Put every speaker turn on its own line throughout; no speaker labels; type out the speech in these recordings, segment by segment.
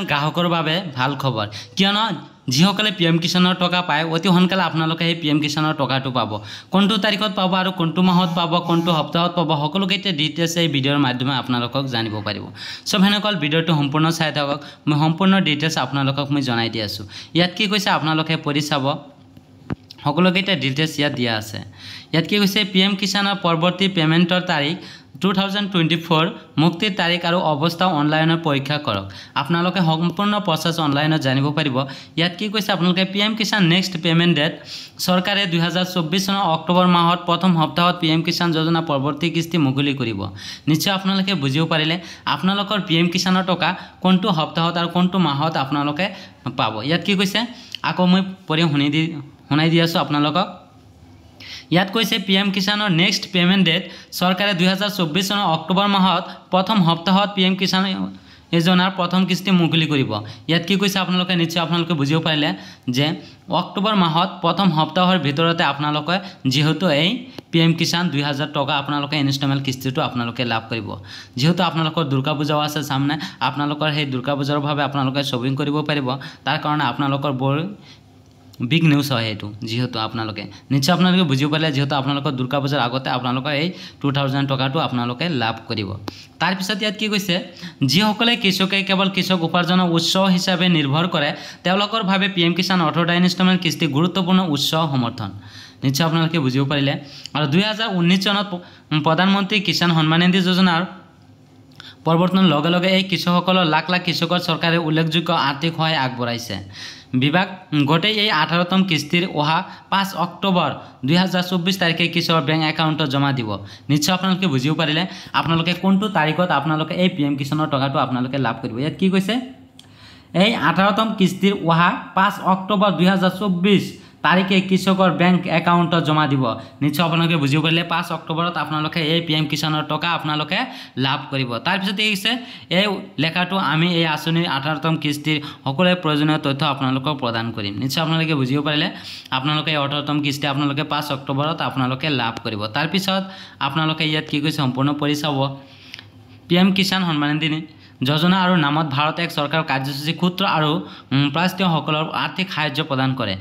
গ্ৰাহকৰ বাবে ভাল খবৰ কিয়নো যিসকলে পিএম কিষাণৰ টকা পায় অতি সোনকালে আপোনালোকে এই পিএম কিষাণৰ টকাটো পাব কোনটো তাৰিখত পাব আৰু কোনটো মাহত পাব কোনটো সপ্তাহত পাব সকলোকেইটা ডিটেইলছ এই ভিডিঅ'ৰ মাধ্যমে আপোনালোকক জানিব পাৰিব সব হেনকল ভিডিঅ'টো সম্পূৰ্ণ চাই থাকক মই সম্পূৰ্ণ ডিটেইলছ আপোনালোকক মই জনাই দি আছো ইয়াত কি কৈছে আপোনালোকে পঢ়ি চাব সকলোকেইটা ডিটেইলছ ইয়াত দিয়া আছে ইয়াত কি কৈছে পিএম কিষাণৰ পৰৱৰ্তী পেমেন্টৰ তাৰিখ 2024 মুক্তিৰ তাৰিখ আৰু অৱস্থা অনলাইনত পৰীক্ষা কৰক আপোনালোকে সম্পূৰ্ণ প্ৰসেস অনলাইনত জানিব পাৰিব ইয়াত কি কৈছে আপোনালোকে PM Kisan next payment date চৰকাৰে 2024 চনৰ অক্টোবৰ মাহত প্ৰথম সপ্তাহত পিএম কিষাণ যোজনা পৰৱৰ্তী কিস্তি মুকলি কৰিব নিশ্চয় আপোনালোকে বুজিব পাৰিলে আপোনালোকৰ পিএম কিষাণৰ টকা কোনটো সপ্তাহত আৰু কোনটো মাহত আপোনালোকে পাব ইয়াত কি কৈছে আকৌ মই পঢ়ি শুনাই দি আছো আপোনালোকক ইয়াত কৈছে পিএম কিষাণৰ নেক্সট পেমেন্ট ডেট চৰকাৰে 2024 চনৰ অক্টোবৰ মাহত প্ৰথম সপ্তাহত পিএম কিষাণ যোজনাৰ প্ৰথম কিস্তি মুকলি কৰিব ইয়াত কি কৈছে আপোনালোকে নিশ্চয় আপোনালোকে বুজিব পাৰিলে যে অক্টোবৰ মাহত প্ৰথম সপ্তাহৰ ভিতৰতে আপোনালোকে যেহেতু এই পিএম কিষাণ 2000 টকা আপোনালোকে ইনষ্টলমেন্ট কিস্তিটো আপোনালোকে লাভ কৰিব যেহেতু আপোনালোকৰ দুৰ্গা পূজাও আছে সামনে আপোনালোকৰ সেই দুৰ্গা পূজাৰ ভাবে আপোনালোকে শপিং কৰিব পাৰিব তাৰ কাৰণে আপোনালোকৰ বৰ বিগ নিউজ হয় এটো যেহেতু আপোনালোকে নিশ্চয় আপোনালোকে বুজিব পাৰিলে যেহেতু আপোনালোকৰ দুৰ্গা পূজাৰ আগতে আপোনালোকৰ এই 2000 টকাটো আপোনালোকে লাভ কৰিব তাৰ পিছত ইয়াত কি কৈছে যিসকলে কৃষকে কেৱল কৃষক উপাৰ্জনৰ উৎস হিচাপে নিৰ্ভৰ কৰে তেওঁলোকৰ ভাবে পিএম কিষাণ 18টা ইনষ্টলমেন্ট কিস্তি গুৰুত্বপূৰ্ণ উৎস সমৰ্থন নিশ্চয় আপোনালোকে বুজিব পাৰিলে আৰু 2019 চনত প্ৰধানমন্ত্ৰী কিষাণ সন্মান নিধি যোজনাৰ পৰৱৰ্তনৰ লগে লগে এই কৃষকসকলৰ লাখ লাখ কৃষকৰ চৰকাৰে উল্লেখযোগ্য আৰ্থিক সহায় আগবঢ়াইছে বিভাগ গোটেই এই 18তম কিস্তিৰ অহা 5 অক্টোবৰ 2024 তাৰিখে কৃষকৰ বেংক একাউণ্টত জমা দিব নিশ্চয় আপোনালোকে বুজিব পাৰিলে আপোনালোকে কোনটো তাৰিখত আপোনালোকে এই পিএম কিষাণৰ টকাটো আপোনালোকে লাভ কৰিব ইয়াত কি কৈছে এই 18তম কিস্তিৰ অহা 5 অক্টোবৰ 2024 তাৰিখে কৃষকৰ বেংক একাউণ্টত জমা দিব নিশ্চয় আপোনালোকে বুজিব পাৰিলে 5 অক্টোবৰত আপোনালোকে এই পিএম কিষাণৰ টকা আপোনালোকে লাভ কৰিব তাৰ পিছত এইছে এই লেখাটো আমি এই আঁচনিৰ 18তম কিস্তিৰ সকলো প্ৰয়োজনীয় তথ্য আপোনালোকক প্ৰদান কৰিম নিশ্চয় আপোনালোকে বুজিব পাৰিলে আপোনালোকে 18তম কিস্তি আপোনালোকে 5 অক্টোবৰত আপোনালোকে লাভ কৰিব তাৰ পিছত আপোনালোকে ইয়াত কি কৈছে সম্পূৰ্ণ পঢ়ি চাব পিএম কিষাণ সন্মান নিধি যোজনা আৰু নামত ভাৰত এক চৰকাৰ কাৰ্যসূচী ক্ষুদ্ৰ আৰু প্ৰাস্তীয়সকলৰ আৰ্থিক সাহায্য প্ৰদান কৰে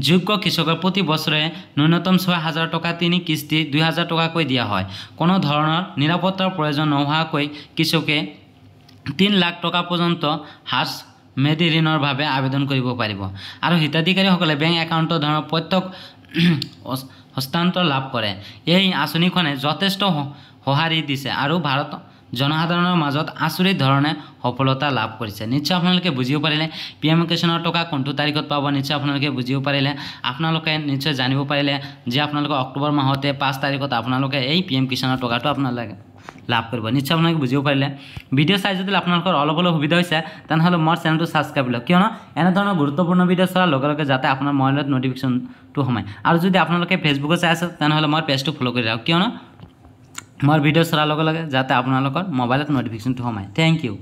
যোগ্য কৃষকৰ প্ৰতি বছৰে ন্যূনতম 6000 টকা তিনি কিস্তি 2000 টকাকৈ দিয়া হয় কোনো ধৰণৰ নিৰাপত্তাৰ প্ৰয়োজন নোহোৱাকৈ কৃষকে 3 লাখ টকা পৰ্যন্ত হাস মেডি ঋণৰ বাবে আবেদন কৰিব পাৰিব আৰু হিতাধিকাৰীসকলে বেংক একাউণ্টৰ ধৰণৰ প্ৰত্যক্ষ হস্তান্তৰ লাভ কৰে এই আঁচনিখনে যথেষ্ট সহাৰি দিছে আৰু ভাৰত জনসাধাৰণৰ মাজত আচৰিত ধৰণে সফলতা লাভ কৰিছে নিশ্চয় আপোনালোকে বুজিব পাৰিলে পিএম কিষাণৰ টকা কোনটো তাৰিখত পাব নিশ্চয় আপোনালোকে বুজিব পাৰিলে আপোনালোকে নিশ্চয় জানিব পাৰিলে যে আপোনালোকে অক্টোবৰ মাহতে 5 তাৰিখত আপোনালোকে এই পিএম কিষাণৰ টকাটো আপোনালোকে লাভ কৰিব নিশ্চয় আপোনালোকে বুজিব পাৰিলে ভিডিঅ' চাই যদি আপোনালোকৰ অলপ সুবিধা হৈছে তেনেহলে মোৰ চেনেলটো সাবস্ক্ৰাইব কৰক কিয়নো এনে ধৰণৰ গুৰুত্বপূৰ্ণ ভিডিঅ' চোৱাৰ লগে লগে যাতে আপোনাৰ মোবাইলত নটিফিকেশনটো সোমায় আৰু যদি আপোনালোকে ফেসবুকত চাই আছে তেনেহলে মোৰ পেজটো ফলো কৰি ৰাখক কিয়নো মোৰ ভিডিঅ' চোৱাৰ লগে লগে যাতে আপোনালোকৰ মোবাইলত নটিফিকেশনটো সোমায় থ্যাংক ইউ